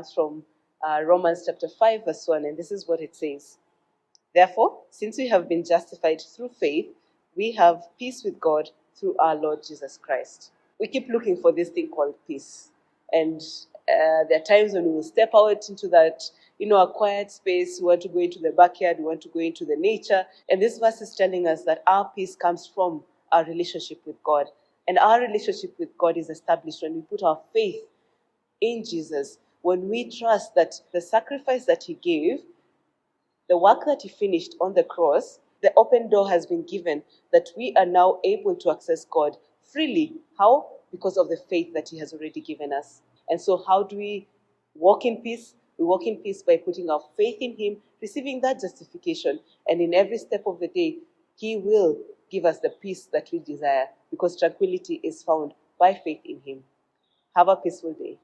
from Romans chapter 5 verse 1, and this is what it says. Therefore, since we have been justified through faith, we have peace with God through our Lord Jesus Christ. We keep looking for this thing called peace. And there are times when we will step out into that, a quiet space. We want to go into the backyard. We want to go into the nature. And this verse is telling us that our peace comes from our relationship with God. And our relationship with God is established when we put our faith in Jesus, when we trust that the sacrifice that he gave, the work that he finished on the cross, the open door has been given that we are now able to access God freely. How? Because of the faith that he has already given us. And so how do we walk in peace? We walk in peace by putting our faith in him, receiving that justification, and in every step of the day, he will give us the peace that we desire, because tranquility is found by faith in him. Have a peaceful day.